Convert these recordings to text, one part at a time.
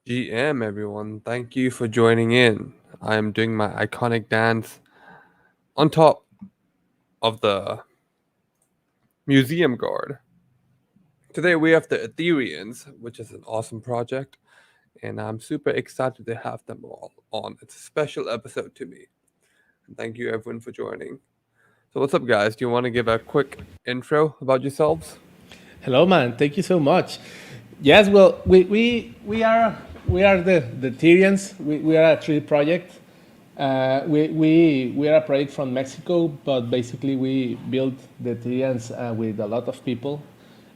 GM, everyone. Thank you for joining in. I am doing my iconic dance on top of the museum guard. Today we have the Ethereans, which is an awesome project, and I'm super excited to have them all on. It's a special episode to me. And thank you, everyone, for joining. So, what's up, guys? Do you want to give a quick intro about yourselves? Hello, man. Thank you so much. Yes, well, we are the Ethereans. We are a tree project. We are a project from Mexico, but basically we built the Ethereans with a lot of people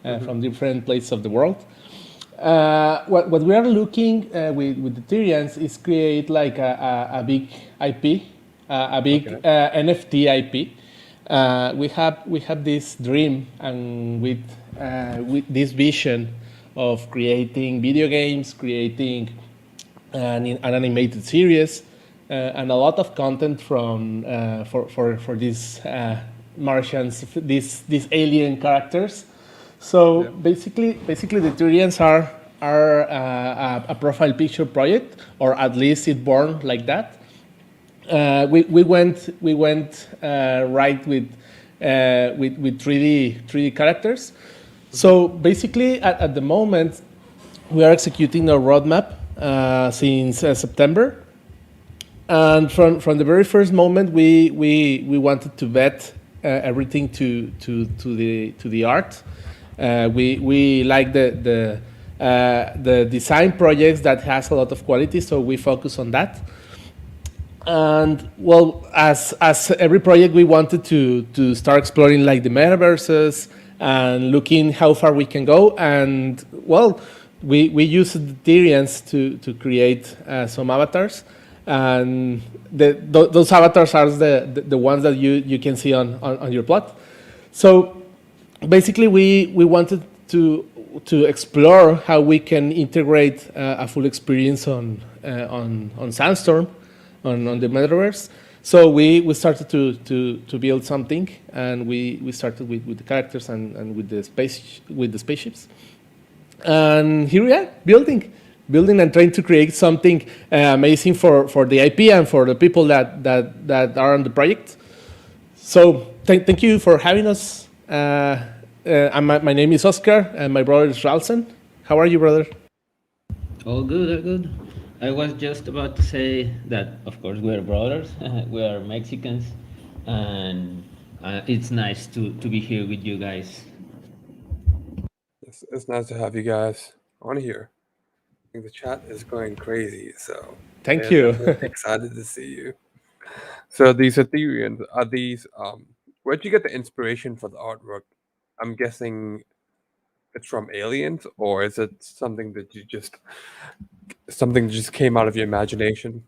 Hmm. from different places of the world. What we are looking with the Ethereans is create like a big IP, a big Okay. NFT IP. We have this dream and with this vision of creating video games, creating an animated series, and a lot of content from for these Martians, these alien characters. So Yeah. basically, the Turians are a profile picture project, or at least it born like that. We went right with 3D characters. Hmm. So basically, at the moment, we are executing a roadmap since September, and from the very first moment, we wanted to vet everything to the art. We like the design projects that has a lot of quality, so we focus on that. And well, as every project, we wanted to start exploring like the metaverses and looking how far we can go. And well, we use the Ethereans to create some avatars, and those avatars are the ones that you can see on your plot. So basically, we wanted to explore how we can integrate a full experience on Sandstorm, on the metaverse. So we started to build something, and we started with the characters and with the spaceships, and here we are building and trying to create something amazing for the IP and for the people that are on the project. So thank you for having us. My name is Oscar, and my brother is Ralston. How are you, brother? All good, all good. I was just about to say that, of course, we are brothers, we are Mexicans, and it's nice to be here with you guys. It's nice to have you guys on here. I think the chat is going crazy, so Thank they're you. definitely excited to see you. So these Ethereans are these where'd you get the inspiration for the artwork? I'm guessing it's from aliens, or is it something that just came out of your imagination?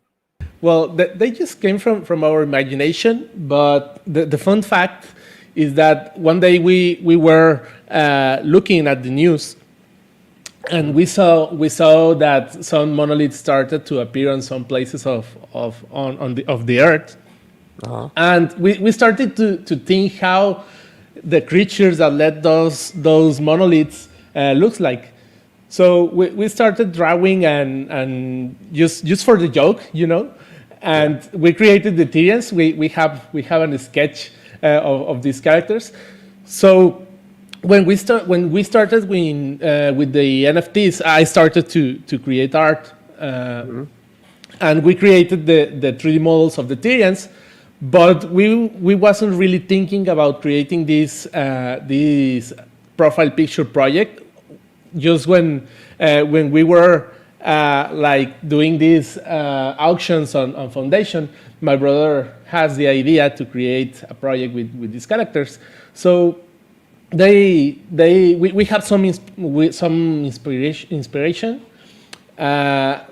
Well, they just came from our imagination, but the fun fact is that one day we were looking at the news, Hmm. and we saw that some monoliths started to appear on some places of the earth, Uh-huh. and we started to think how the creatures that led those monoliths looks like. So we started drawing and just for the joke, Yeah. and we created the Tyrians. We have a sketch of these characters. So when we started with the NFTs, I started to create art, Hmm. and we created the 3D models of the Tyrians. But we wasn't really thinking about creating this profile picture project. Just when we were like doing these auctions on Foundation, my brother has the idea to create a project with these characters. So we have some inspiration.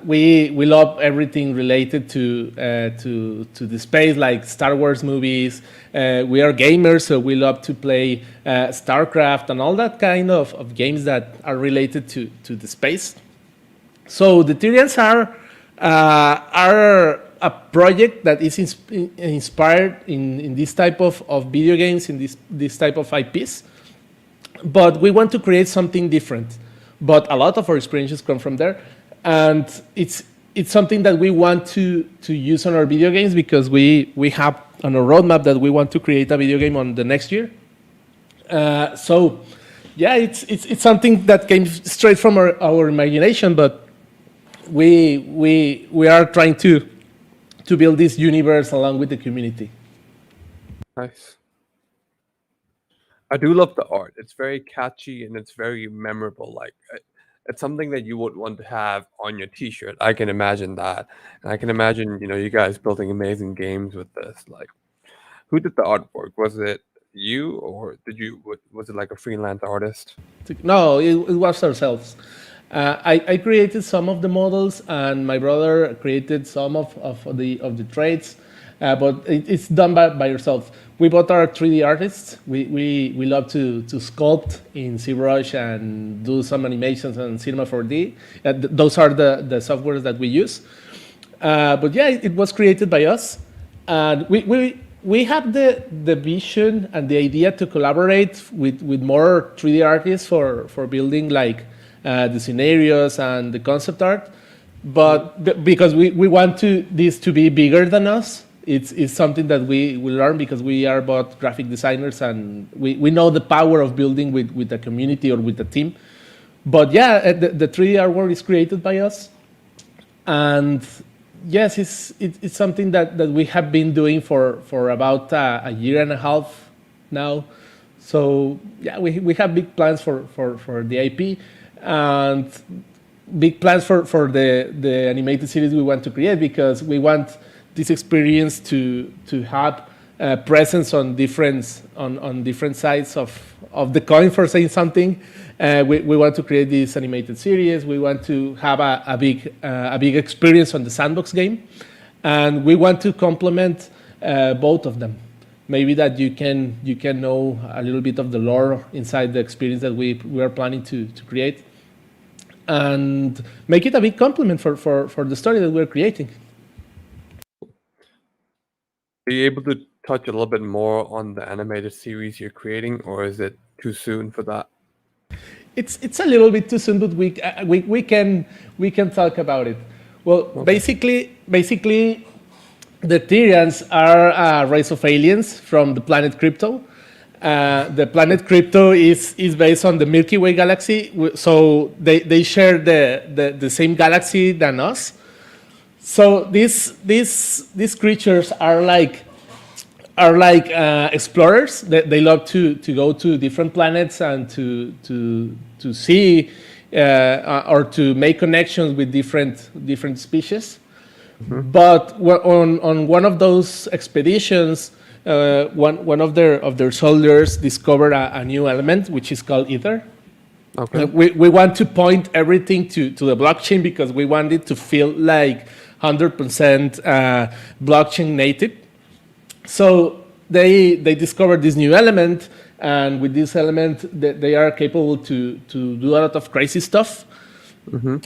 We love everything related to the space, like Star Wars movies. We are gamers, so we love to play StarCraft and all that kind of games that are related to the space. So the Tyrians are a project that is inspired in this type of video games, in this type of IPs, but we want to create something different. But a lot of our experiences come from there. and it's something that we want to use on our video games because we have on a roadmap that we want to create a video game on the next year. So yeah, it's something that came straight from our imagination, but we are trying to build this universe along with the community. Nice. I do love the art. It's very catchy and it's very memorable. Like it's something that you would want to have on your T-shirt. I can imagine that, and I can imagine you guys building amazing games with this. Like, who did the artwork? Was it you, or was it like a freelance artist? No, it was ourselves. I created some of the models, and my brother created some of the traits, but it's done by yourself. We both are 3D artists. We love to sculpt in ZBrush and do some animations on Cinema 4D. Those are the softwares that we use. But yeah, it was created by us, and we have the vision and the idea to collaborate with more 3D artists for building like the scenarios and the concept art, but because we want this to be bigger than us. It's something that we learn because we are both graphic designers and we know the power of building with the community or with the team. But yeah, the 3D artwork is created by us, and yes, it's something that we have been doing for about a year and a half now. So yeah, we have big plans for the IP and big plans for the animated series we want to create, because we want this experience to have presence on different sides of the coin, for saying something. We want to create this animated series. We want to have a big experience on the Sandbox game, and we want to complement both of them. Maybe that you can know a little bit of the lore inside the experience that we are planning to create, and make it a big complement for the story that we're creating. Are you able to touch a little bit more on the animated series you're creating, or is it too soon for that? It's a little bit too soon, but we can talk about it. Well, okay. Basically, the Ethereans are a race of aliens from the planet Crypto. The planet Crypto is based on the Milky Way galaxy, so they share the same galaxy than us. So these creatures are like explorers. They love to go to different planets and to see or to make connections with different species. Mm-hmm. But on one of those expeditions, one of their soldiers discovered a new element, which is called Ether. Okay. We want to point everything to the blockchain because we want it to feel like 100% blockchain native. So they discovered this new element, and with this element, they are capable to do a lot of crazy stuff. Mm-hmm.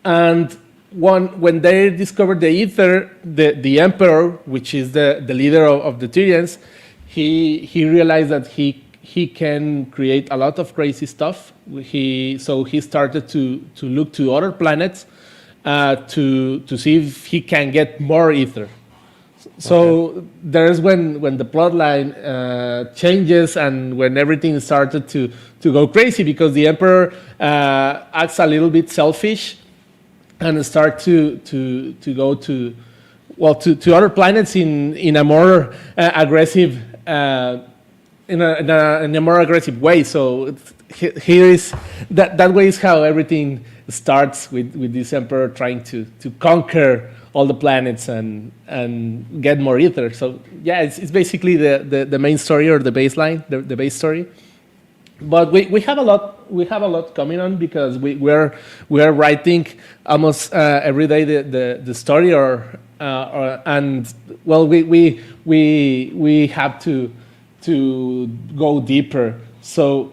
And when they discovered the Ether, the Emperor, which is the leader of the Ethereans, he realized that he can create a lot of crazy stuff. So he started to look to other planets to see if he can get more Ether. So okay. There's when the plot line changes and when everything started to go crazy, because the Emperor acts a little bit selfish and start to go to other planets in a more aggressive in a more aggressive way. So here is that way is how everything starts with this Emperor trying to conquer all the planets and get more Ether. So yeah, it's basically the main story or the baseline, the base story. But we have a lot coming on, because we are writing almost every day the story and well we have to go deeper. So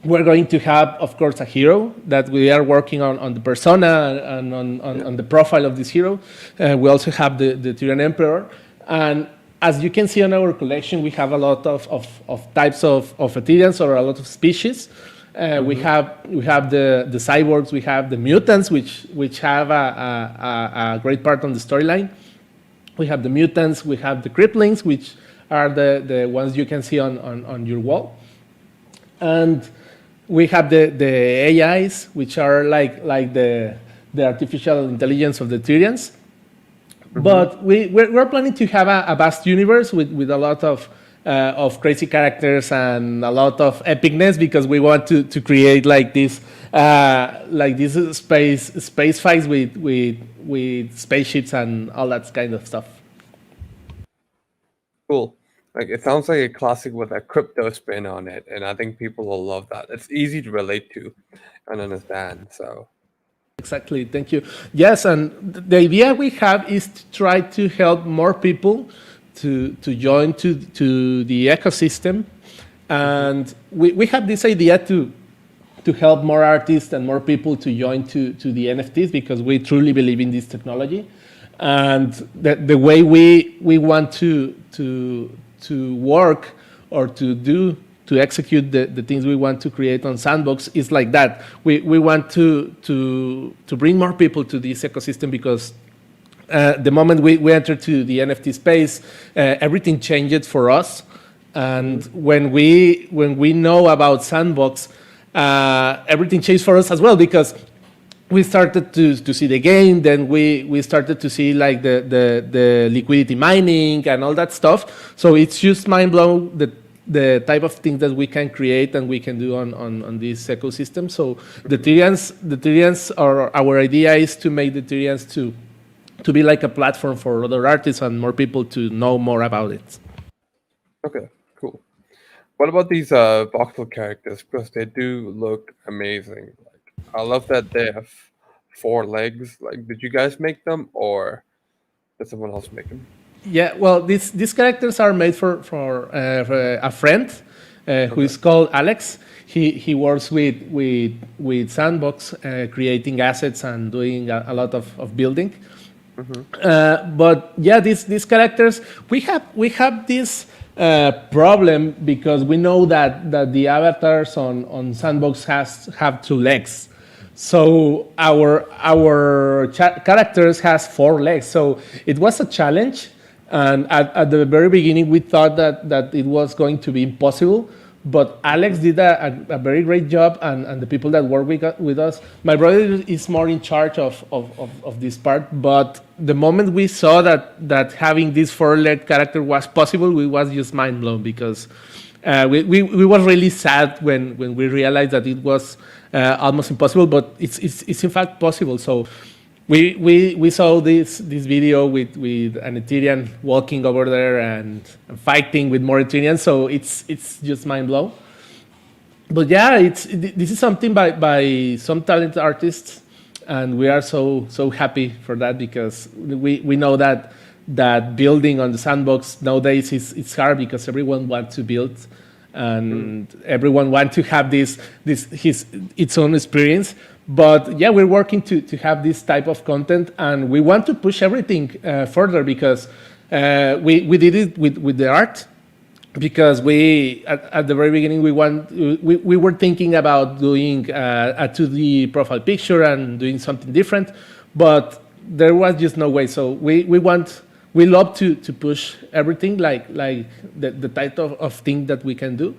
we're going to have, of course, a hero that we are working on the persona and on the profile of this hero. We also have the Tyrian Emperor. And as you can see on our collection, we have a lot of types of Ethereans, or a lot of species. We have the cyborgs, we have the mutants, which have a great part on the storyline. We have the mutants, we have the cripplings, which are the ones you can see on your wall. And we have the AIs, which are like the artificial intelligence of the Ethereans. But we're planning to have a vast universe with a lot of crazy characters and a lot of epicness, because we want to create like this space fights with spaceships and all that kind of stuff. Cool. Like it sounds like a classic with a crypto spin on it, and I think people will love that. It's easy to relate to and understand. So Exactly. Thank you. Yes, and the idea we have is to try to help more people to join to the ecosystem, and we have this idea to help more artists and more people to join to the NFTs, because we truly believe in this technology, and the way we want to work or to execute the things we want to create on Sandbox is like that. We want to bring more people to this ecosystem, because the moment we enter to the NFT space, everything changed for us. And when we know about Sandbox, everything changed for us as well, because we started to see the game, then we started to see like the liquidity mining and all that stuff. So it's just mind blown the type of things that we can create and we can do on this ecosystem. So the Ethereans, our idea is to make the Ethereans to be like a platform for other artists and more people to know more about it. okay, cool. What about these voxel characters? Because they do look amazing. Like I love that they have 4 legs. Like, did you guys make them, or did someone else make them? Yeah, well, these characters are made for a friend who is called Alex. He works with Sandbox, creating assets and doing a lot of building. But yeah, these characters, we have this problem, because we know that the avatars on Sandbox have 2 legs. So our characters has 4 legs. So it was a challenge, and at the very beginning we thought that it was going to be impossible. But Alex did a very great job, and the people that work with us. My brother is more in charge of this part. But the moment we saw that having this 4-legged character was possible, we was just mind blown, because we were really sad when we realized that it was almost impossible, but it's in fact possible. So we saw this video with an Etherean walking over there and fighting with more Ethereans. So it's just mind blown. But yeah, this is something by some talented artists, and we are so happy for that, because we know that building on the Sandbox nowadays is hard, because everyone wants to build, and everyone wants to have its own experience. But yeah, we're working to have this type of content, and we want to push everything further, because we did it with the art, because we at the very beginning we were thinking about doing a 2D profile picture and doing something different, but there was just no way. So we love to push everything, like the type of thing that we can do,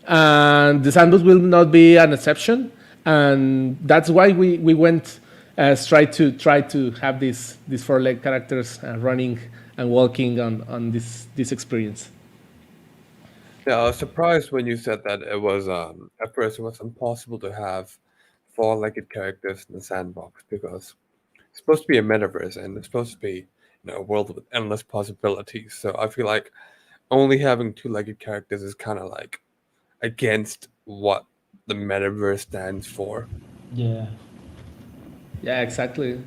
and the Sandbox will not be an exception. And that's why we went try to have these 4-legged characters running and walking on this experience. Yeah, I was surprised when you said that it was at first it was impossible to have 4-legged characters in the Sandbox, because it's supposed to be a metaverse and it's supposed to be a world with endless possibilities. So I feel like only having 2-legged characters is kind of like against what the metaverse stands for. Yeah. Yeah, exactly.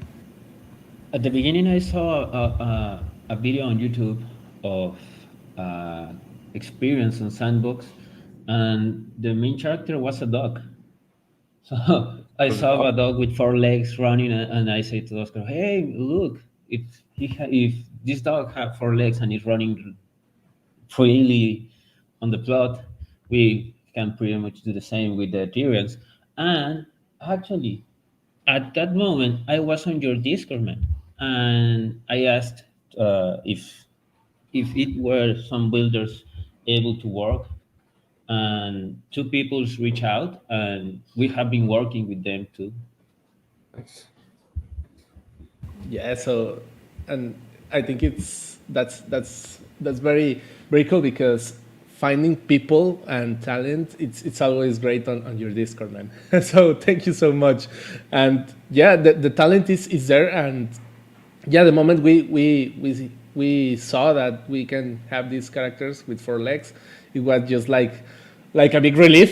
At the beginning, I saw a video on YouTube of experience on Sandbox, and the main character was a dog. So I Was it saw a up? dog with 4 legs running, and I said to Oscar, "Hey, look! If this dog had 4 legs and is running freely on the plot, we can pretty much do the same with the Ethereans. And actually, at that moment, I was on your Discord, man, and I asked if it were some builders able to work, and two people's reach out, and we have been working with them too. Nice. Yeah, so and I think that's very cool because finding people and talent it's always great on your Discord, man. So thank you so much. And yeah, the talent is there, and yeah, the moment we saw that we can have these characters with four legs, it was just like a big relief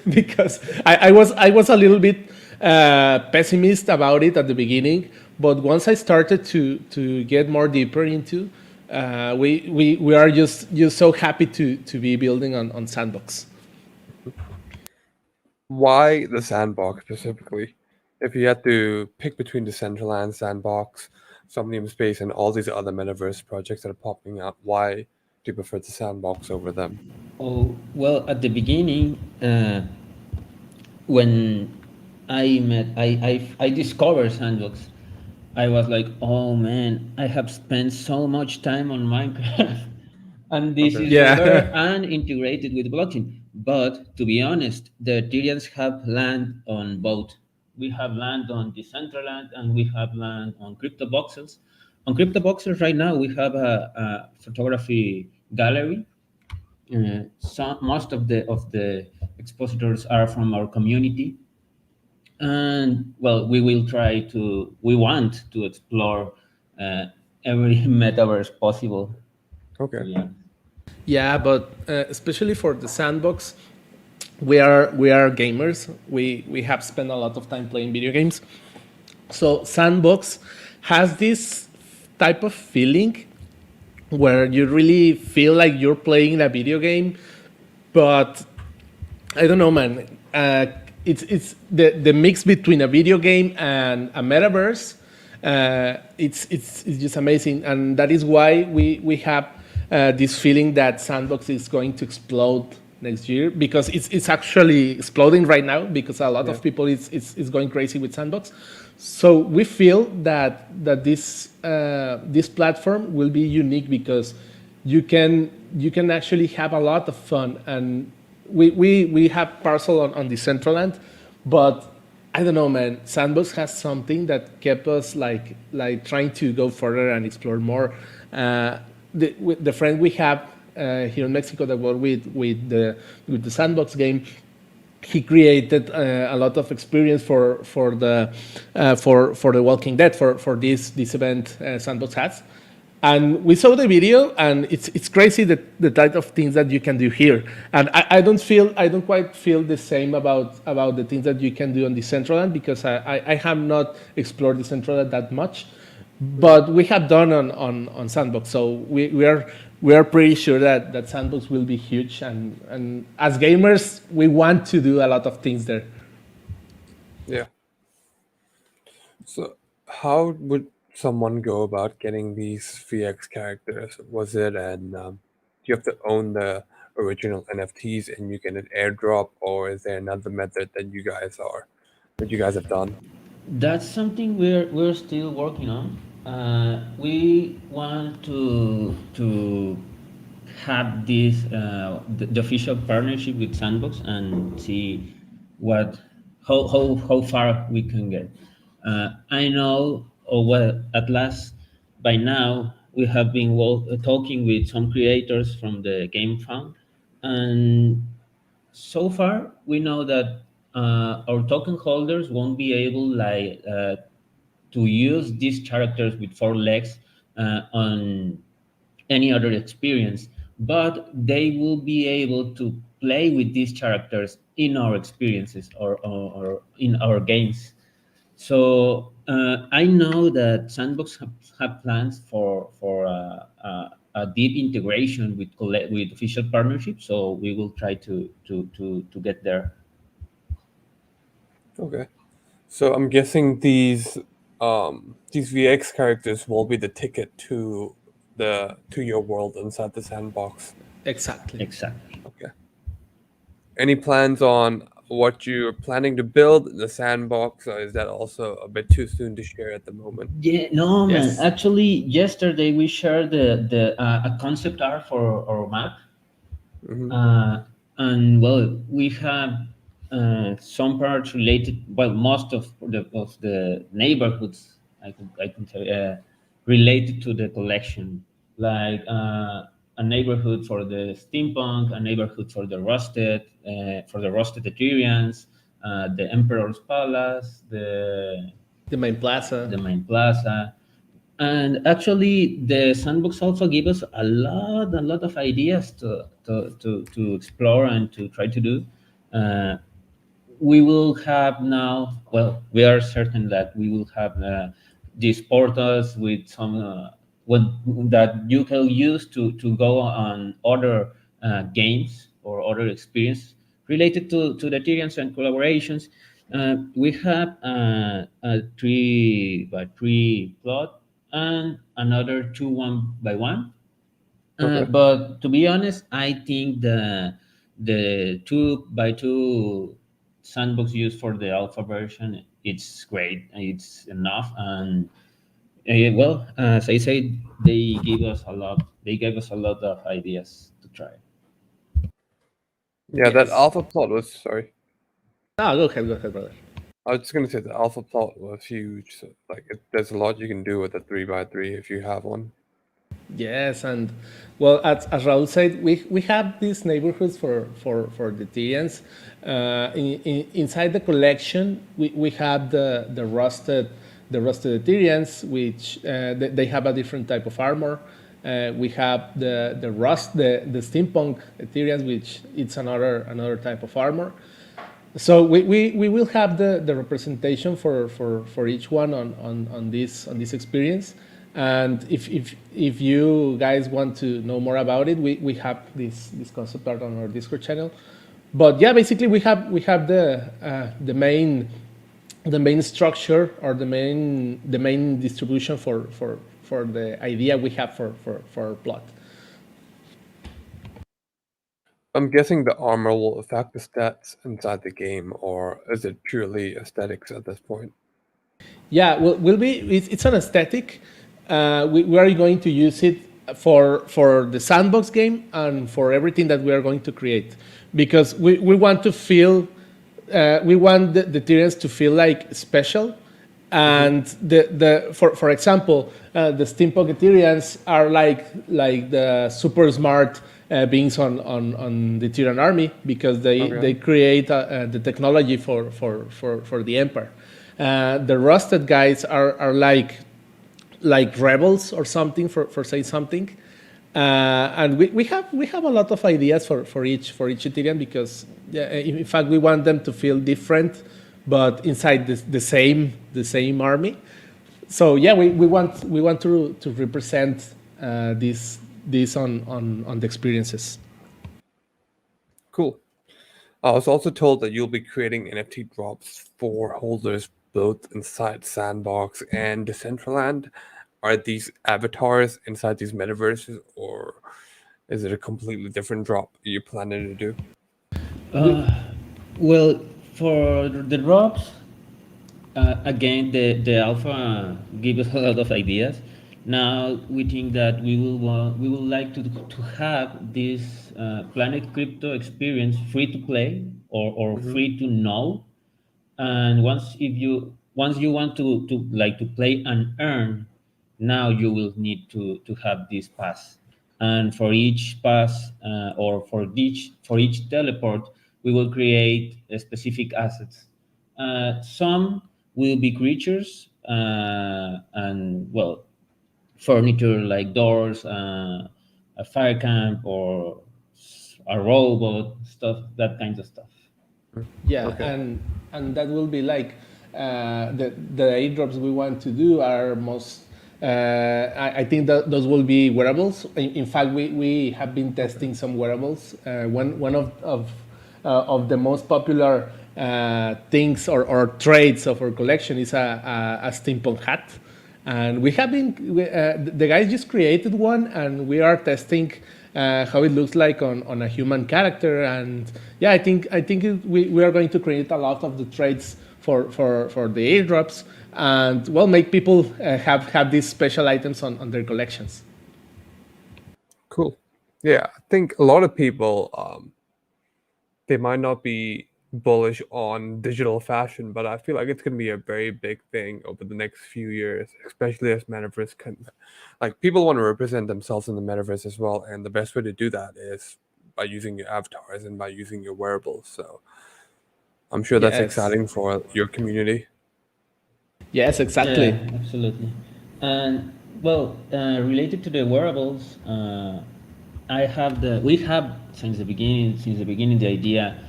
because I was a little bit pessimist about it at the beginning, but once I started to get more deeper into, we are just so happy to be building on Sandbox. Why the Sandbox specifically? If you had to pick between the Decentraland Sandbox, Somnium Space, and all these other metaverse projects that are popping up, why do you prefer the Sandbox over them? Oh, well, at the beginning, when I discovered Sandbox, I was like, oh man, I have spent so much time on Minecraft, and this Okay. is rare Yeah. and integrated with blockchain. But to be honest, the Ethereans have land on both. We have land on Decentraland, and we have land on Crypto Voxels. On Crypto Voxels right now, we have a photography gallery. Most of the expositors are from our community, and well, we want to explore uh, every metaverse possible, to Okay. be honest. Yeah, but especially for the Sandbox, we are gamers. We have spent a lot of time playing video games. So Sandbox has this type of feeling where you really feel like you're playing a video game, but I don't know, man. It's the mix between a video game and a metaverse. It's just amazing, and that is why we have this feeling that Sandbox is going to explode next year because it's actually exploding right now because a lot Yeah. of people is going crazy with Sandbox. So we feel that this platform will be unique because you can actually have a lot of fun, and we have parcel on the central land, but I don't know, man. Sandbox has something that kept us like trying to go further and explore more. With the friend we have here in Mexico that worked with the Sandbox game, he created a lot of experience for the Walking Dead for this event Sandbox has, and we saw the video, and it's crazy that the type of things that you can do here, and I don't quite feel the same about the things that you can do on the Central Land because I have not explored the Central Land that much, but we have done on Sandbox, so we are pretty sure that Sandbox will be huge, and as gamers we want to do a lot of things there. Yeah. So, how would someone go about getting these VX characters? Was it do you have to own the original NFTs and you get an airdrop, or is there another method that you guys have done? That's something we're still working on. We want to have this the official partnership with Sandbox and see what how far we can get. I know, or well, at last by now we have been talking with some creators from the Game Fund, and so far we know that our token holders won't be able to use these characters with four legs on any other experience, but they will be able to play with these characters in our experiences or in our games. So I know that Sandbox have plans for a deep integration with official partnerships. So we will try to get there. Okay. So I'm guessing these VX characters will be the ticket to your world inside the sandbox. Exactly. Exactly. Okay. Any plans on what you're planning to build in the sandbox, or is that also a bit too soon to share at the moment? Yeah, no, man. Yes. Actually, yesterday we shared the a concept art for our map, Hmm. uh, and well, we have some parts related. Well, most of the neighborhoods I can tell related to the collection, like a neighborhood for the steampunk, a neighborhood for the rusted Ethereans, the Emperor's Palace, The main plaza. the main plaza. And actually, the Sandbox Alpha gave us a lot of ideas to explore and to try to do. Uh, we will have now, well, we are certain that we will have these portals with some what that you can use to go on other games or other experience related to the Ethereums and collaborations. We have a 3x3 plot and another 2 1x1. Okay. But to be honest, I think the 2x2 sandbox used for the alpha version it's great. It's enough, and well, as I said, they gave us a lot. They gave us a lot of ideas to try. Yeah, that Yes. alpha plot was sorry. Ah, go ahead, brother. I was just gonna say the alpha plot was huge. So, like, there's a lot you can do with a 3x3 if you have one. Yes, and well, as Raul said, we have these neighborhoods for the Ethereans. Inside the collection, we have the rusted Ethereans, which they have a different type of armor. We have the steampunk Ethereans, which it's another type of armor. So we will have the representation for each one on this experience. And if you guys want to know more about it, we have this concept art on our Discord channel. But yeah, basically we have the main structure or the main distribution for the idea we have for our plot. I'm guessing the armor will affect the stats inside the game, or is it purely aesthetics at this point? Yeah, will be. It's an aesthetic. We are going to use it for the sandbox game and for everything that we are going to create, because we want to feel, we want the Tyrians to feel like special, and for example, the steampunk Ethereans are like the super smart beings on the Tyrian army, because Okay. they create the technology for the empire. The rusted guys are like rebels or something for say something. And we have a lot of ideas for each Ethereum, because yeah, in fact we want them to feel different, but inside the same army. So yeah, we want to represent this on the experiences. Cool. I was also told that you'll be creating NFT drops for holders both inside Sandbox and Decentraland. Are these avatars inside these metaverses, or is it a completely different drop you're planning to do? We, Well, for the drops, again, the alpha gave us a lot of ideas. Now we think that we will like to have this Planet Crypto experience free to play or Hmm. free to know. And once you want to like to play and earn, now you will need to have this pass. And for each pass or for each teleport, we will create specific assets. Some will be creatures and well furniture like doors, a fire camp, or a robot stuff, that kind of stuff. Yeah, Okay. and that will be like the airdrops we want to do are most. I think that those will be wearables. In fact, we have been testing some wearables. One of the most popular things or traits of our collection is a steampunk hat. And we have been, the guys just created one, and we are testing how it looks like on a human character. And yeah, I think we are going to create a lot of the traits for the airdrops, and well, make people have these special items on their collections. Cool. Yeah, I think a lot of people they might not be bullish on digital fashion, but I feel like it's going to be a very big thing over the next few years, especially as metaverse like people want to represent themselves in the metaverse as well, and the best way to do that is by using your avatars and by using your wearables. So I'm sure that's Yes, exciting for your community. yes, Yeah, exactly. absolutely. And well, related to the wearables, we have since the beginning, the idea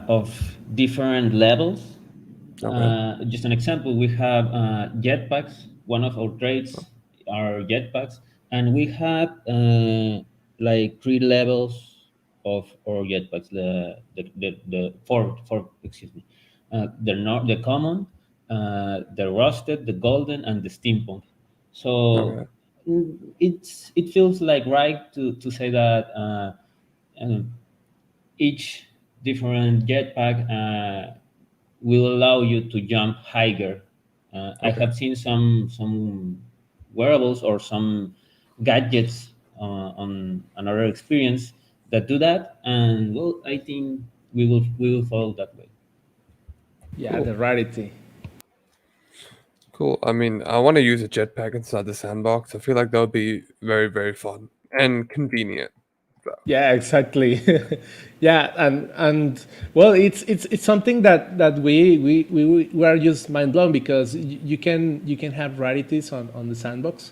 of different levels. Okay. Just an example, we have jetpacks. One of our traits are jetpacks, and we have like three levels of our jetpacks. The four, excuse me. The common, the rusted, the golden, and the steampunk. So Okay. it feels like right to say that um, each different jetpack will allow you to jump higher. I Okay. have seen some wearables or some gadgets on another experience that do that, and well, I think we will follow that way. Yeah, Cool. the rarity. Cool. I mean, I want to use a jetpack inside the sandbox. I feel like that would be very, very fun and convenient. So, Yeah, exactly. Yeah, and well, it's something that we are just mind blown, because you can have rarities on the sandbox,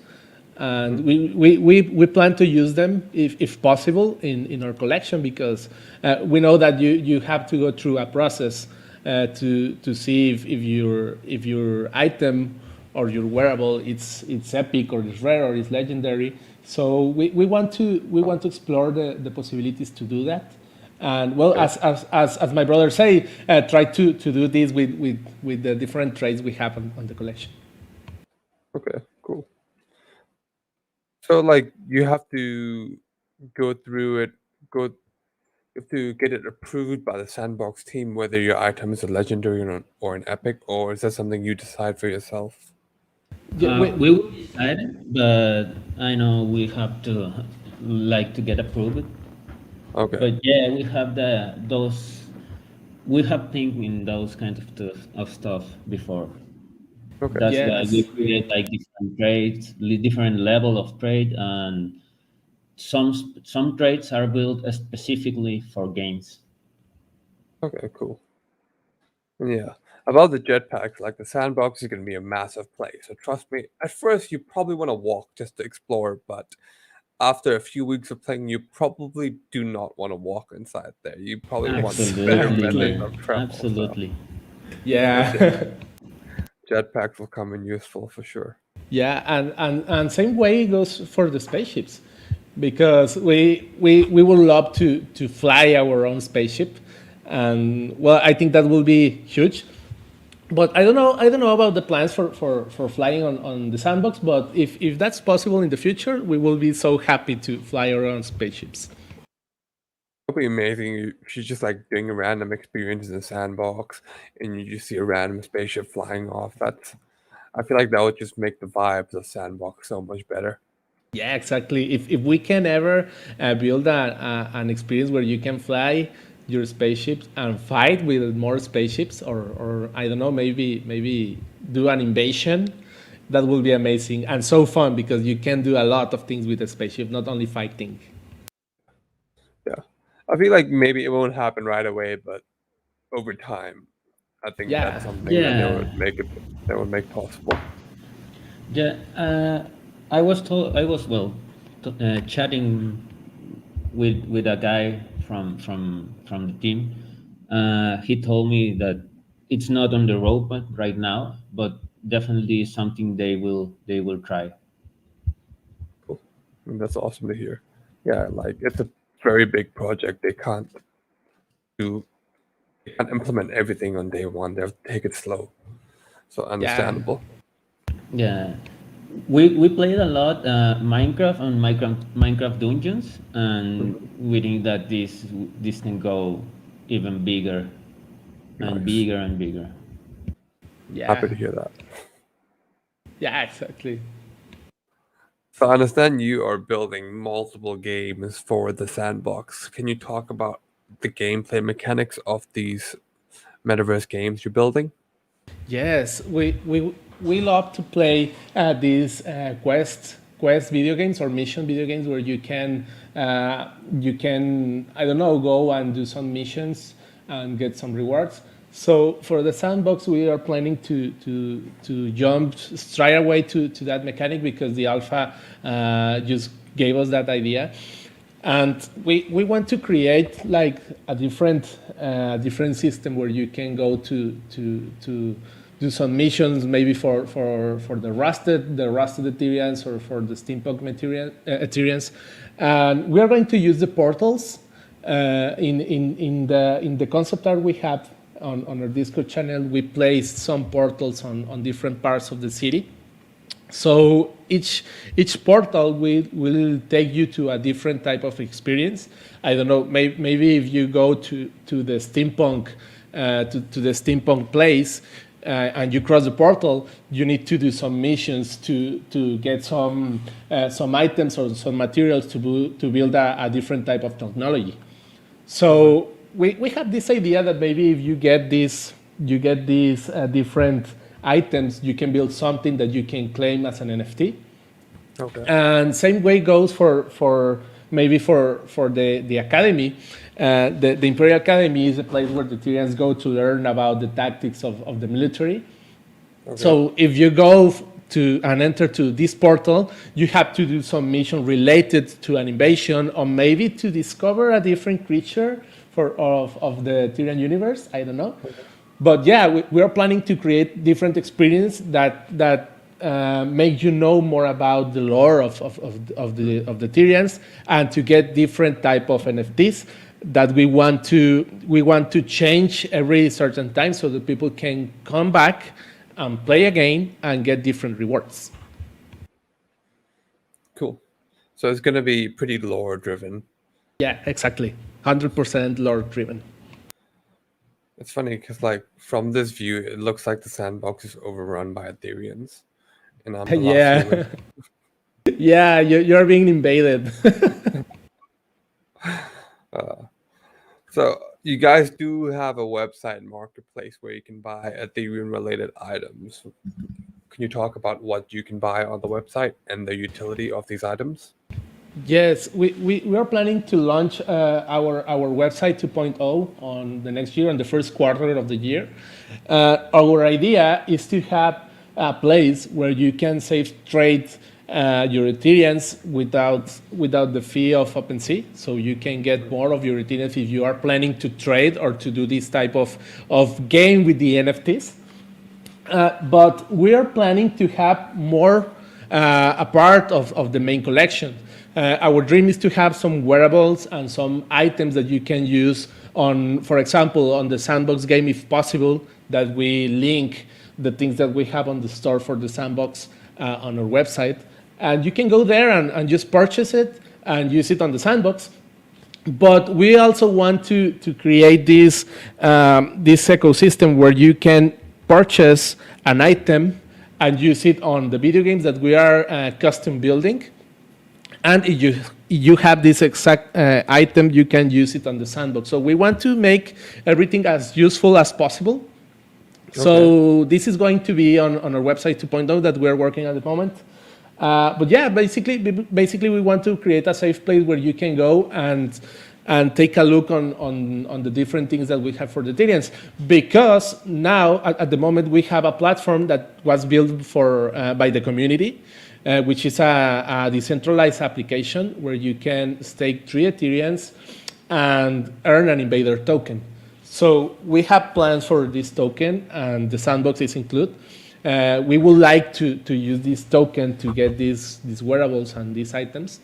and mhm. we plan to use them if possible in our collection, because we know that you have to go through a process to see if your item or your wearable it's epic, or it's rare, or it's legendary. So we want to explore the possibilities to do that. And well, Yeah. as my brother say, try to do this with the different trades we have on the collection. Okay. Cool. So, like, you have to go through it, go, you have to get it approved by the sandbox team whether your item is a legendary or an epic, or is that something you decide for yourself? Yeah, We will decide it, but I know we have to like to get approved. Okay. But yeah, we have those. We have think in those kind of stuff before. Okay. That's why we yes. create like different trades, different level of trade, and some trades are built specifically for games. Okay. Cool. And yeah. About the jetpacks, like the sandbox is going to be a massive place. So trust me, at first you probably want to walk just to explore, but after a few weeks of playing, you probably do not want to walk inside there. You probably want better Absolutely, methods Exactly. of man. travel. So, Absolutely. but yeah, Yeah. jetpacks will come in useful for sure. Yeah, and same way goes for the spaceships, because we would love to fly our own spaceship, and well, I think that will be huge. But I don't know about the plans for flying on the sandbox. But if that's possible in the future, we will be so happy to fly our own spaceships. It'll be amazing if you're just like doing a random experience in the sandbox and you just see a random spaceship flying off. That's I feel like that would just make the vibes of sandbox so much better. Yeah, exactly. If we can ever build an experience where you can fly your spaceships and fight with more spaceships, or I don't know, maybe do an invasion, that will be amazing and so fun, because you can do a lot of things with a spaceship, not only fighting. Yeah. I feel like maybe it won't happen right away, but over time, I think that's Yeah, something that Yeah. they would make possible. Yeah. I was well chatting with a guy from the team. He told me that it's not on the roadmap right now, but definitely something they will try. Cool. I mean, that's awesome to hear. Yeah, like it's a very big project. Do they can't implement everything on day one. They have to take it slow. So yeah, understandable. Yeah. We played a lot Minecraft and Minecraft Dungeons, and we think that this can go even bigger and Nice. bigger and bigger. Happy Yeah, to hear that. yeah, exactly. So I understand you are building multiple games for the Sandbox. Can you talk about the gameplay mechanics of these metaverse games you're building? Yes, we love to play these quest video games or mission video games where you can, I don't know, go and do some missions and get some rewards. So for the Sandbox, we are planning to jump straight away to that mechanic because the alpha just gave us that idea, and we want to create like a different system where you can go to do some missions, maybe for the rusted Ethereans or for the steampunk material Ethereans, and we are going to use the portals in the concept art we have on our Discord channel. We placed some portals on different parts of the city. So each portal will take you to a different type of experience. I don't know. Maybe if you go to the steampunk to the steampunk place and you cross the portal, you need to do some missions to get some items or some materials to build a different type of technology. So we have this idea that maybe if you get these different items, you can build something that you can claim as an NFT. Okay. And same way goes for maybe for the academy. The Imperial Academy is a place where the Tyrians go to learn about the tactics of the military. Okay. So if you go to and enter to this portal, you have to do some mission related to an invasion or maybe to discover a different creature of the Tyrian universe. I don't know. But yeah, we are planning to create different experience that make you know more about the lore of the Tyrians and to get different type of NFTs that we want to change every certain time so that people can come back and play again and get different rewards. Cool. So it's going to be pretty lore driven. Yeah, exactly. 100% lore driven. It's funny because, like, from this view, it looks like the Sandbox is overrun by Ethereans, and I'm the last human. Yeah. Yeah, you're being invaded. So you guys do have a website marketplace where you can buy Ethereum related items. Can you talk about what you can buy on the website and the utility of these items? Yes, we are planning to launch our website 2.0 on the next year, on the first quarter of the year. Our idea is to have a place where you can save trade your Ethereans without the fee of OpenSea. So you can get more of your Ethereans if you are planning to trade or to do this type of game with the NFTs. But we are planning to have more a part of the main collection. Our dream is to have some wearables and some items that you can use on, for example, on the Sandbox game, if possible, that we link the things that we have on the store for the Sandbox on our website. And you can go there and just purchase it and use it on the Sandbox. But we also want to create this ecosystem where you can purchase an item and use it on the video games that we are custom building. And if you have this exact item, you can use it on the Sandbox. So we want to make everything as useful as possible. Okay. So this is going to be on our website 2.0 that we're working at the moment. But yeah, basically we want to create a safe place where you can go and take a look on the different things that we have for the Ethereans. Because now, at the moment, we have a platform that was built by the community, which is a decentralized application where you can stake 3 Ethereans and earn an Invader token. So we have plans for this token, and the Sandbox is included. We would like to use this token to get these wearables and these items.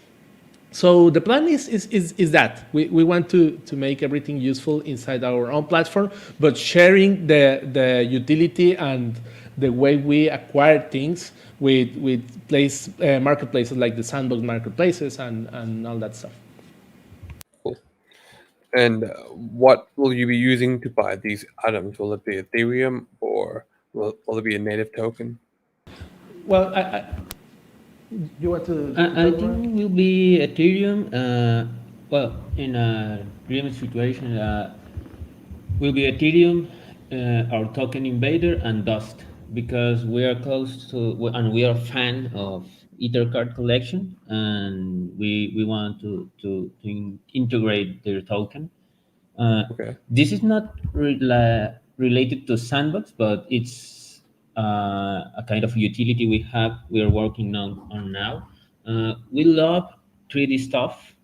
So the plan is that we want to make everything useful inside our own platform, but sharing the utility and the way we acquire things with marketplaces like the Sandbox marketplaces and all that stuff. Cool. And what will you be using to buy these items? Will it be Ethereum or will it be a native token? Well, you want to I talk more? think will be Ethereum. Well, in a dream situation, will be Ethereum, our token Invader, and Dust, because we are close to and we are a fan of Ether card collection, and we want to integrate their token. Okay. This is not related to Sandbox, but it's a kind of utility we are working on now. We love 3D stuff.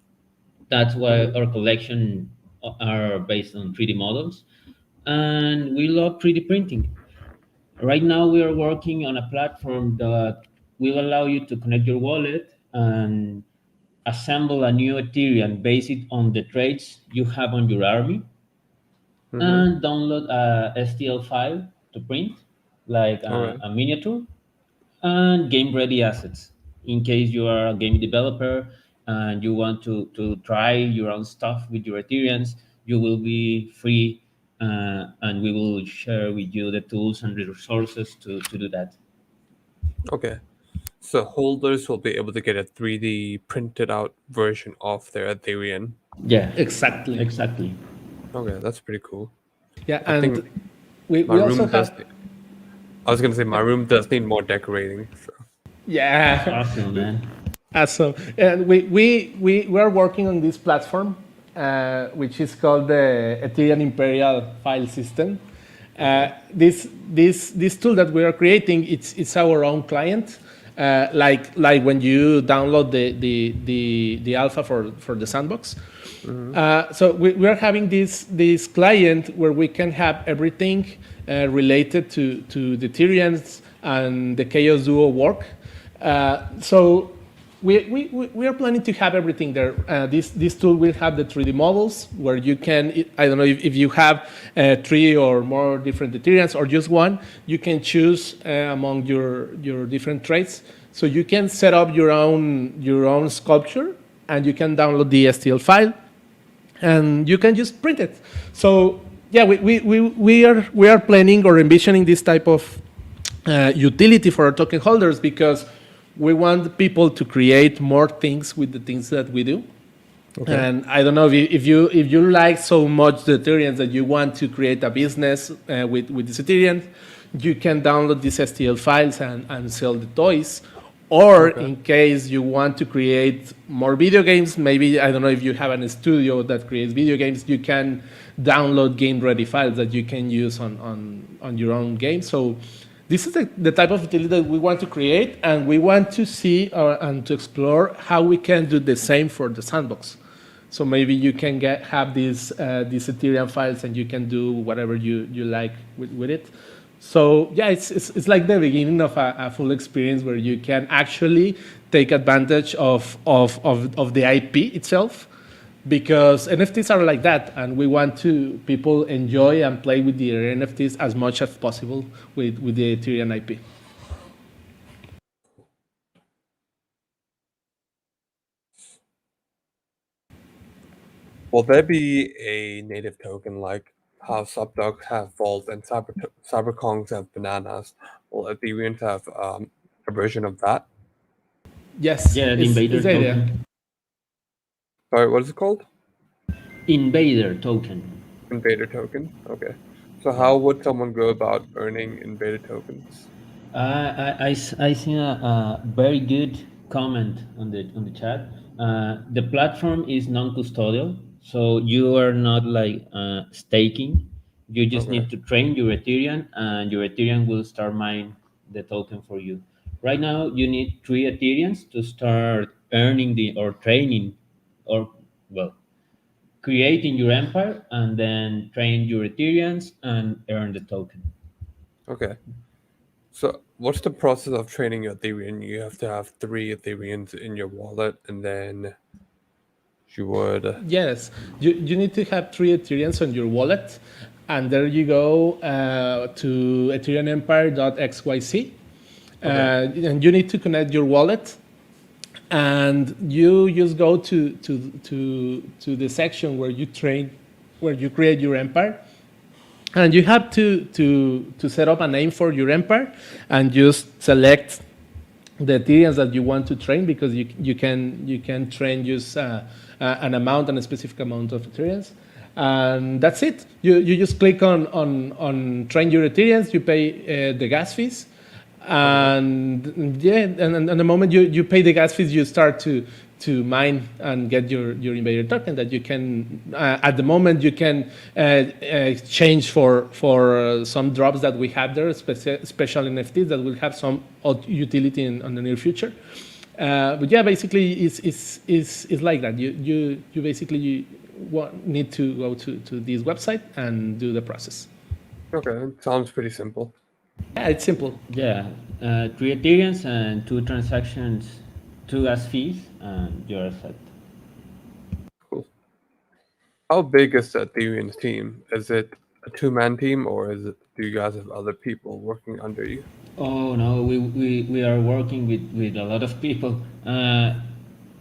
That's why Hmm. our collection are based on 3D models, and we love 3D printing. Right now, we are working on a platform that will allow you to connect your wallet and assemble a new Ethereum based on the traits you have on your army, Hmm. and download a STL file to print, like Okay. a miniature, and game ready assets. In case you are a game developer and you want to try your own stuff with your Ethereans, you will be free, and we will share with you the tools and the resources to do that. Okay. So holders will be able to get a 3D printed out version of their Ethereum. Yeah, Exactly. exactly. Okay, that's pretty cool. Yeah, I and think my we also room does. have. I was gonna say my room does need more decorating. So Yeah. Awesome, man. Awesome. And we are working on this platform, which is called the Ethereum Imperial File System. okay. This tool that we are creating, it's our own client. Like when you download the alpha for the Sandbox. Hmm. So we are having this client where we can have everything related to the Ethereans and the Chaos Duo work. So we are planning to have everything there. This tool will have the 3D models where you can, I don't know if you have 3 or more different Ethereans or just one, you can choose among your different traits. So you can set up your own sculpture and you can download the STL file and you can just print it. So yeah, we are planning or envisioning this type of utility for our token holders because we want people to create more things with the things that we do. Okay. And I don't know if you like so much the Ethereans that you want to create a business with this Etherean, you can download these STL files and sell the toys. Or Okay. in case you want to create more video games, maybe I don't know if you have a studio that creates video games, you can download game ready files that you can use on your own game. So this is the type of utility that we want to create, and we want to see and to explore how we can do the same for the Sandbox. So maybe you can have these Ethereum files and you can do whatever you like with it. So yeah, it's like the beginning of a full experience where you can actually take advantage of the IP itself, because NFTs are like that, and we want to people enjoy and play with the NFTs as much as possible with the Ethereum IP. Will there be a native token like how Subdogs have Vault and Cyberkongs have Bananas? Will Ethereum have a version of that? Yes, Yeah, the it's Invader the idea. token. Sorry, what is it called? Invader token. Invader token. Okay. So Yeah. how would someone go about earning Invader tokens? I seen a very good comment on the chat. The platform is non-custodial, so you are not like staking. You just Okay. need to train your Ethereum, and your Ethereum will start mine the token for you. Right now, you need 3 Ethereums to start earning the or training, or well, creating your empire, and then train your Ethereums and earn the token. Okay. So what's the process of training your Ethereum? You have to have 3 Ethereums in your wallet, and then you would. Yes, you need to have 3 Ethereums on your wallet, and there you go to ethereumempire.xyz, Okay. and you need to connect your wallet, and you just go to the section where you train, where you create your empire, and you have to set up a name for your empire, and just select the Ethereans that you want to train, because you can train just an amount and a specific amount of Ethereans, and that's it. You just click on train your Ethereans. You pay the gas fees, Okay. and yeah, and the moment you pay the gas fees, you start to mine and get your Invader token that you can at the moment you can exchange for some drops that we have there, special NFTs that will have some utility in the near future. But yeah, basically it's like that. You basically need to go to this website and do the process. Okay. Sounds pretty simple. Yeah, it's simple. Yeah, 3 Ethereans and 2 transactions, 2 gas fees, and you're set. Cool. How big is the Ethereum team? Is it a two-man team, or do you guys have other people working under you? Oh no, we are working with a lot of people.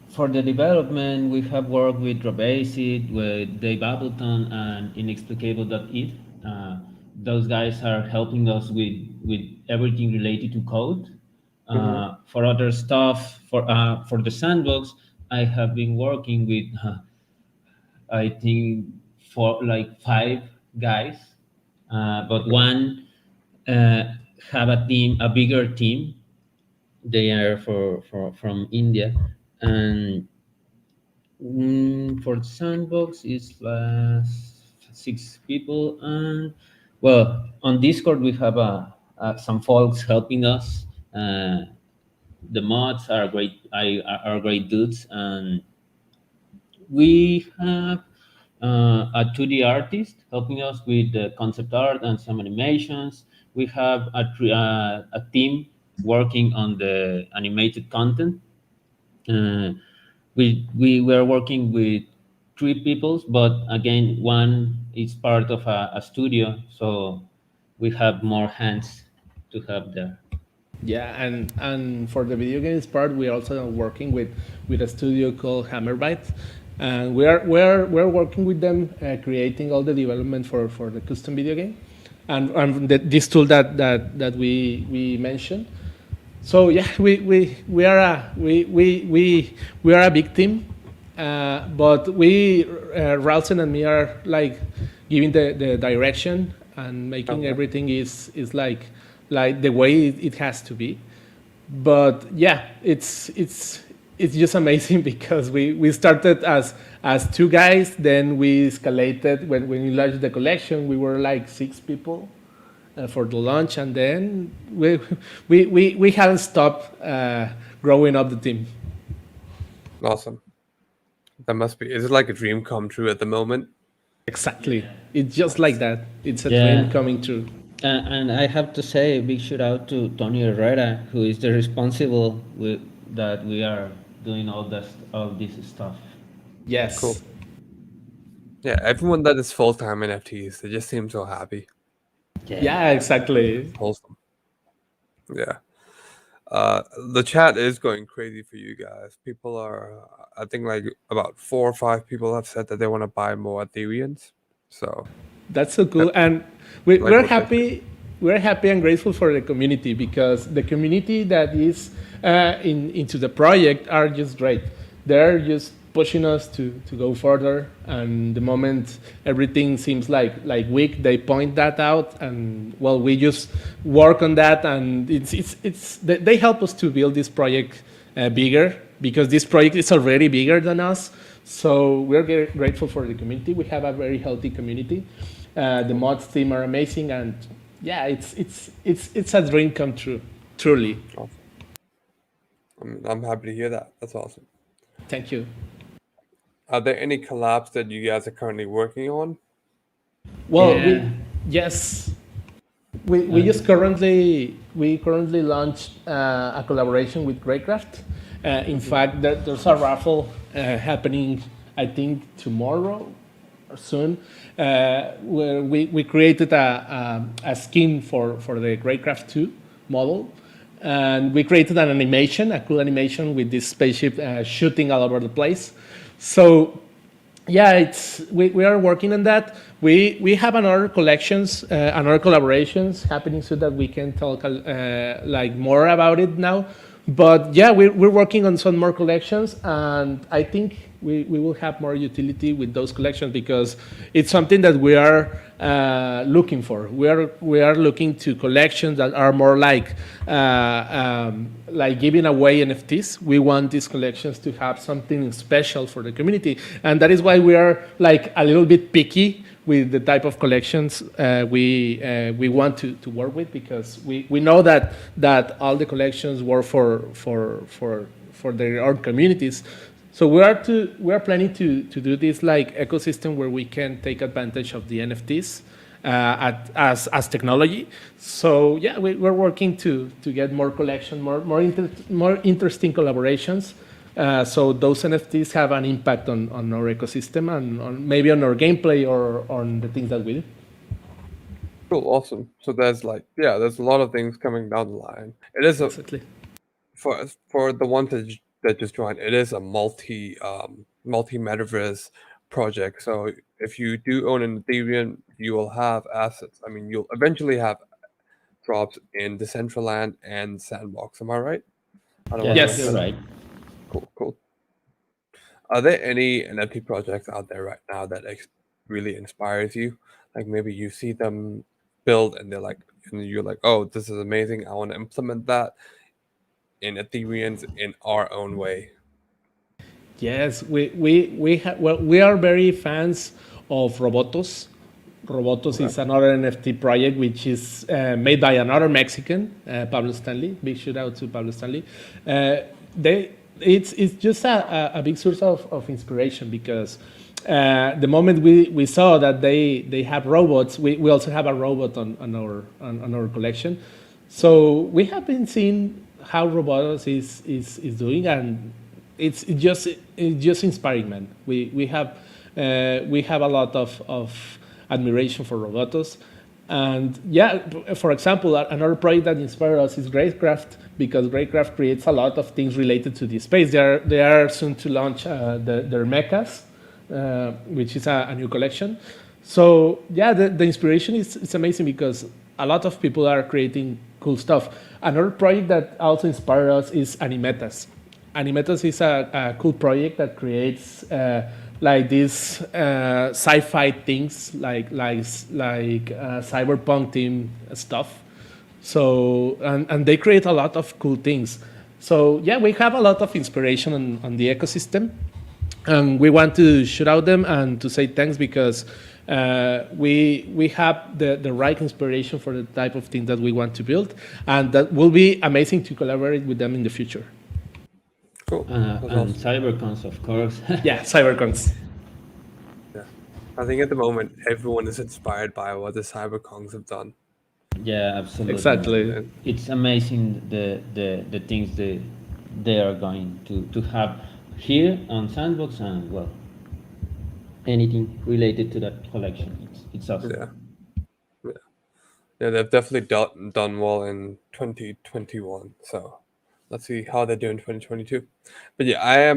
For the development, we have worked with Robacid, with Dave Appleton, and Inexplicable.it. Those guys are helping us with everything related to code. Mm-hmm. For other stuff, for the sandbox, I have been working with I think for like 5 guys, but one uh, have a team, a bigger team. They are from India, and for the sandbox it's 6 people. And well, on Discord we have some folks helping us. The mods are great. Are great dudes, and we have a 2D artist helping us with the concept art and some animations. We have a team working on the animated content. Uh, we were working with 3 people, but again, one is part of a studio, so we have more hands to help there. Yeah, and for the video games part, we're also working with a studio called Hammerbyte, and we're working with them, creating all the development for the custom video game, and this tool that we mentioned. So yeah, we are we are a big team, but Ralston and me are like giving the direction and making Okay. everything is like the way it has to be. But yeah, it's just amazing because we started as 2 guys, then we escalated when we launched the collection. We were like 6 people for the launch, and then we haven't stopped growing up the team. Awesome. That must be. Is it like a dream come true at the moment? Exactly, it's just like that. It's a dream Yeah, coming true. and I have to say a big shout out to Tony Herrera, who is the responsible with that we are doing all this stuff. Cool. Yes. Yeah, everyone that is full-time NFTs, they just seem so happy. Yeah. Yeah, exactly. Wholesome. Yeah. The chat is going crazy for you guys. People are, I think, like about 4 or 5 people have said that they want to buy more Ethereans. So, That's so that, cool, and like we're what they should. happy. We're happy and grateful for the community, because the community that is into the project are just great. They're just pushing us to go further. And the moment everything seems like weak, they point that out, and well, we just work on that, and they help us to build this project bigger, because this project is already bigger than us. So we're very grateful for the community. We have a very healthy community. The mods team are amazing, and yeah, it's a dream come true. Truly, Awesome. I'm happy to hear that. That's awesome. thank you. Are there any collabs that you guys are currently working on? Well, Yeah. yes, we Uh, just currently launched a collaboration with Greycraft. In fact, there's a raffle happening, I think tomorrow or soon, where we created a skin for the Greycraft 2 model. And we created an animation, a cool animation with this spaceship shooting all over the place. So yeah, we are working on that. We have another collections, another collaborations happening so that we can talk like more about it now. But yeah, we're working on some more collections, and I think we will have more utility with those collections because it's something that we are looking for. We are looking to collections that are more like giving away NFTs. We want these collections to have something special for the community, and that is why we are like a little bit picky with the type of collections we want to work with, because we know that all the collections work for their own communities. So we are planning to do this like ecosystem where we can take advantage of the NFTs as technology. So yeah, we're working to get more collection, more interesting collaborations. So those NFTs have an impact on our ecosystem and maybe on our gameplay or on the things that we do. Cool, awesome. So there's there's a lot of things coming down the line. It is Exactly. for the ones that just joined. It is a multi metaverse project. So if you do own an Ethereum, you will have assets. I mean, you'll eventually have drops in Decentraland and Sandbox. Am I right? I don't want to Yes. mess You're that up. right. Cool. Are there any NFT projects out there right now that really inspires you? Like maybe you see them build and you're like, oh, this is amazing. I want to implement that in Ethereans in our own way. Yes, we are very fans of Robotos. Robotos is another NFT project which is made by another Mexican, Pablo Stanley. Big shout out to Pablo Stanley. It's just a big source of inspiration because the moment we saw that they have robots, we also have a robot on our collection. So we have been seeing how Robotos is doing, and it's just inspiring, man. We have a lot of admiration for Robotos. And yeah, for example, another project that inspired us is Greycraft, because Greycraft creates a lot of things related to the space. They are soon to launch their mechas, which is a new collection. So yeah, the inspiration is amazing because a lot of people are creating cool stuff. Another project that also inspired us is Animetas. Animetas is a cool project that creates like these sci-fi things, like cyberpunk team stuff. So and they create a lot of cool things. So yeah, we have a lot of inspiration on the ecosystem, and we want to shout out them and to say thanks because we have the right inspiration for the type of thing that we want to build, and that will be amazing to collaborate with them in the future. Cool. And Cybercons, of course. Yeah, Cybercons. Yeah. I think at the moment everyone is inspired by what the cybercongs have done. Yeah, absolutely. Exactly. It's amazing the things they are going to have here on Sandbox, and well, anything related to that collection. It's awesome. Yeah, they've definitely done well in 2021. So let's see how they do in 2022. But yeah, I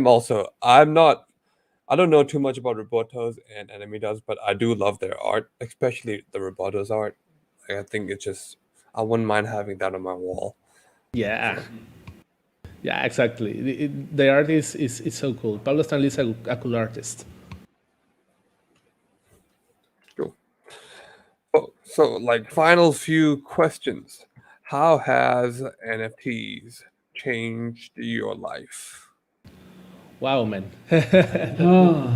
don't know too much about Robotos and Enemy but I do love their art, especially the Robotos art. Like, I think it's just, I wouldn't mind having that on my wall. Yeah. Yeah, exactly. The art is so cool. Pablo Stanley is a cool artist. Cool. Oh, so like final few questions. How has NFTs changed your life? Wow, man. Oh,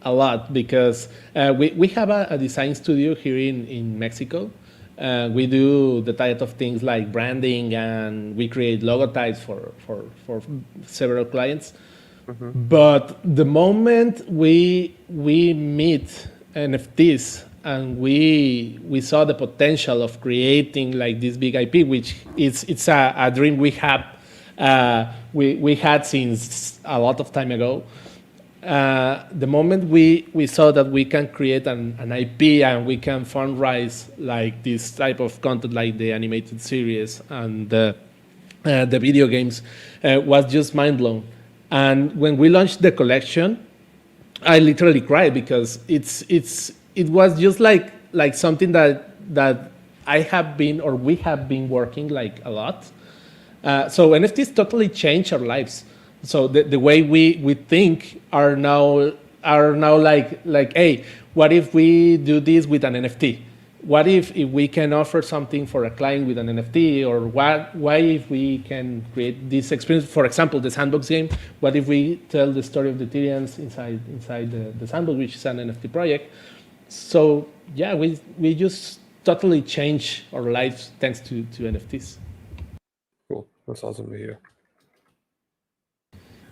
A lot, because we have a design studio here in Mexico. We do the type of things like branding, and we create logotypes for several clients. But the moment we meet NFTs and we saw the potential of creating like this big IP, which it's a dream we had since a lot of time ago. The moment we saw that we can create an IP and we can fundraise like this type of content, like the animated series and the video games, was just mind blown. And when we launched the collection, I literally cried because it was just like something that I have been or we have been working like a lot. So NFTs totally change our lives. So the way we think are now like, hey, what if we do this with an NFT? What if we can offer something for a client with an NFT, or why if we can create this experience? For example, the Sandbox game. What if we tell the story of the Ethereans inside the Sandbox, which is an NFT project? So yeah, we just totally change our lives thanks to NFTs. Cool. That's awesome to hear.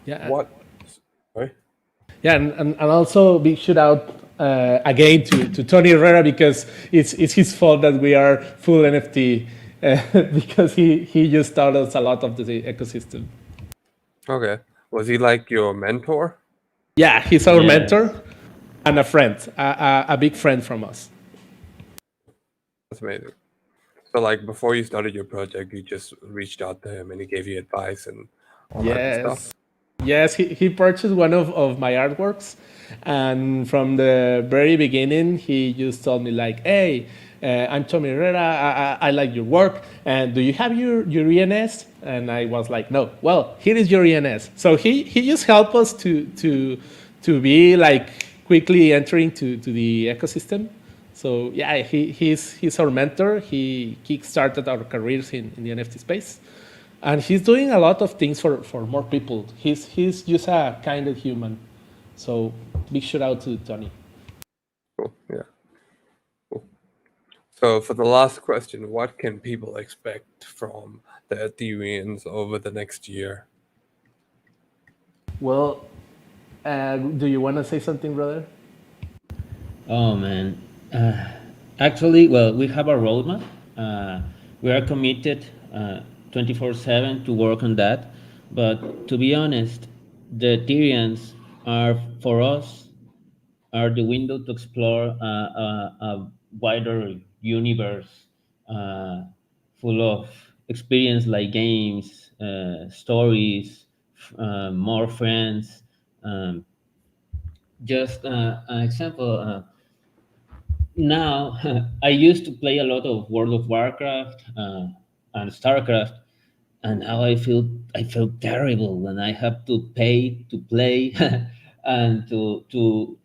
Yeah. What? Sorry. Yeah, and also big shout out again to Tony Herrera, because it's his fault that we are full NFT, because he just taught us a lot of the ecosystem. Okay. Was he like your mentor? Yeah, he's our Yeah. mentor and a friend, a big friend from us. That's amazing. So, like, before you started your project, you just reached out to him and he gave you advice and all that good stuff. Yes, he purchased one of my artworks, and from the very beginning, he just told me like, "Hey, I'm Tommy Herrera. I like your work, and do you have your ENS?" And I was like, "No." Well, here is your ENS. So he just helped us to be like quickly entering to the ecosystem. So yeah, he's our mentor. He kickstarted our careers in the NFT space. And he's doing a lot of things for more people. He's just a kind of human. So big shout out to Tony. Cool. Yeah. Cool. So, for the last question, what can people expect from the Ethereans over the next year? Well, do you want to say something, brother? Oh man. Actually, well, we have a roadmap. We are committed 24/7 to work on that. But to be honest, the Ethereans are for us are the window to explore a wider universe, full of experience like games, stories, more friends. Um, just an example. Now, I used to play a lot of World of Warcraft and StarCraft, and now I feel terrible when I have to pay to play and to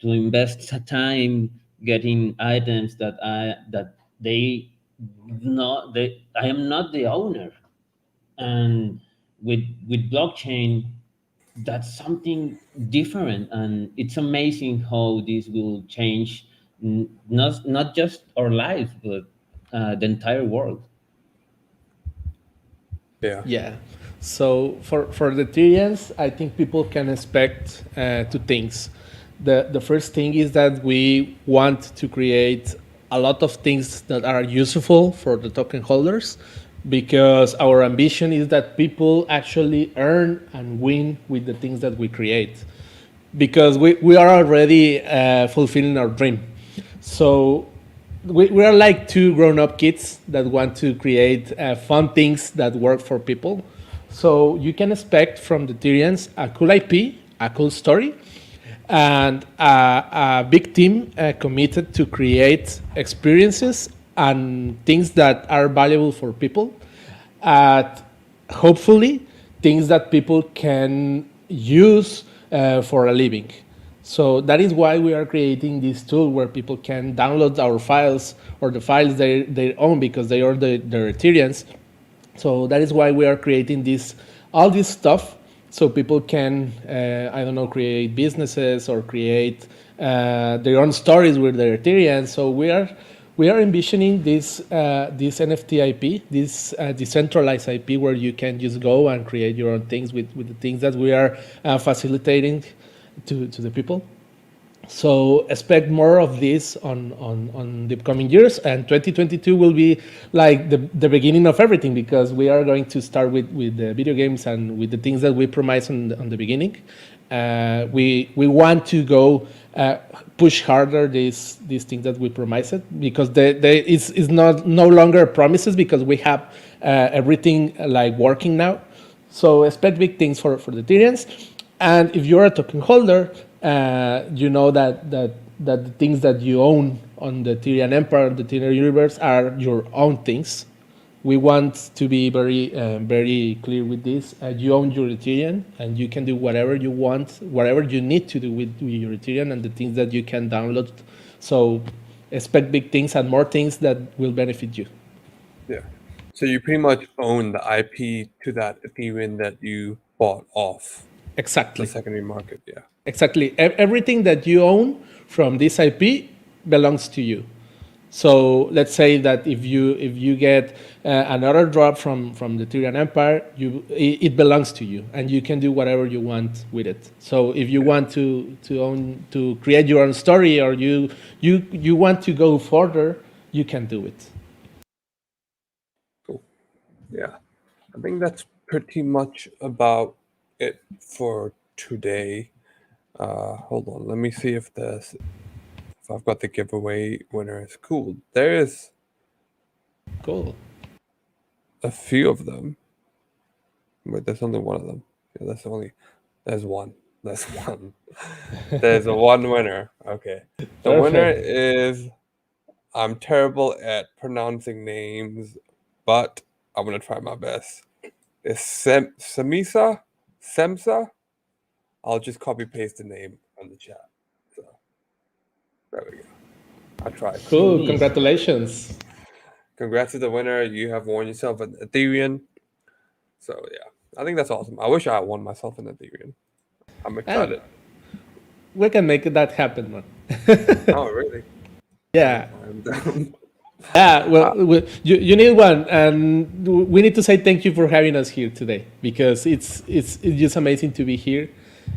invest time getting items that I am not the owner. And with blockchain, that's something different, and it's amazing how this will change not just our lives, but the entire world. Yeah. Yeah. So for the Ethereans, I think people can expect two things. The first thing is that we want to create a lot of things that are useful for the token holders, because our ambition is that people actually earn and win with the things that we create, because we are already fulfilling our dream. So we are like two grown-up kids that want to create fun things that work for people. So you can expect from the Tyrians a cool IP, a cool story, and a big team committed to create experiences and things that are valuable for people. At hopefully things that people can use for a living. So that is why we are creating this tool where people can download our files or the files they own, because they are their Ethereans. So that is why we are creating all this stuff, so people can I don't know, create businesses or create their own stories with their Ethereans. So we are envisioning this NFT IP, this decentralized IP, where you can just go and create your own things with the things that we are facilitating to the people. So expect more of this on the upcoming years, and 2022 will be like the beginning of everything, because we are going to start with the video games and with the things that we promised on the beginning. We want to go push harder these things that we promised, because it's not no longer promises, because we have everything like working now. So expect big things for the Ethereans. And if you're a token holder, you know that the things that you own on the Ethereum Empire, the Ethereum universe, are your own things. We want to be very clear with this. You own your Ethereum, and you can do whatever you want, whatever you need to do with your Ethereum, and the things that you can download. So expect big things and more things that will benefit you. Yeah. So you pretty much own the IP to that Ethereum that you bought off Exactly. the secondary market. Yeah. Exactly. Everything that you own from this IP belongs to you. So let's say that if you get another drop from the Ethereum Empire, it belongs to you, and you can do whatever you want with it. So if you want to create your own story, or you want to go further, you can do it. Cool. Yeah. I think that's pretty much about it for today. Hold on. Let me see if I've got the giveaway winners. Cool. There is Cool. a few of them. Wait, there's only one of them. Yeah, there's one. There's one. There's one winner. Okay. The winner is, I'm terrible at pronouncing names, but I'm gonna try my best. It's Semsa? I'll just copy paste the name on the chat. So there we go. I tried. Cool. Jeez. Congratulations. Congrats to the winner. You have won yourself an Ethereum. So yeah, I think that's awesome. I wish I had won myself an Ethereum. I'm excited. We can make that happen, man. Oh really? Yeah. I'm down. Yeah, well, you need one, and we need to say thank you for having us here today, because it's just amazing to be here,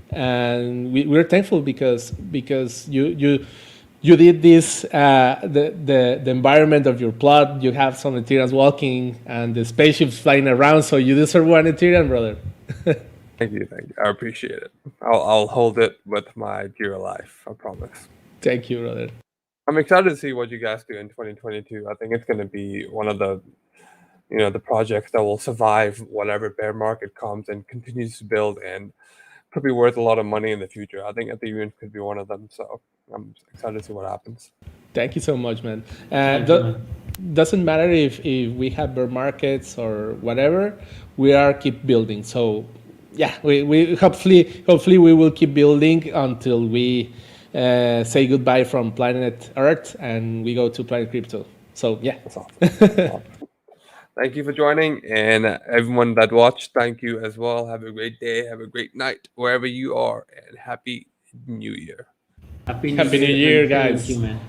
and we're thankful because you did this, the environment of your plot. You have some Ethereans walking and the spaceships flying around, so you deserve one Ethereum, brother. Thank you. I appreciate it. I'll hold it with my dear life. I promise. Thank you, brother. I'm excited to see what you guys do in 2022. I think it's going to be one of the, the projects that will survive whatever bear market comes and continues to build and could be worth a lot of money in the future. I think Ethereum could be one of them. So I'm excited to see what happens. Thank you so much, man. Thank you, man. Doesn't matter if we have bear markets or whatever, we are keep building. So yeah, we hopefully we will keep building until we say goodbye from planet Earth and we go to planet Crypto. So yeah, That's awesome. Awesome. Thank you for joining, and everyone that watched, thank you as well. Have a great day, have a great night wherever you are, and Happy New Year. Happy Happy New Year, and guys. Thank you, man.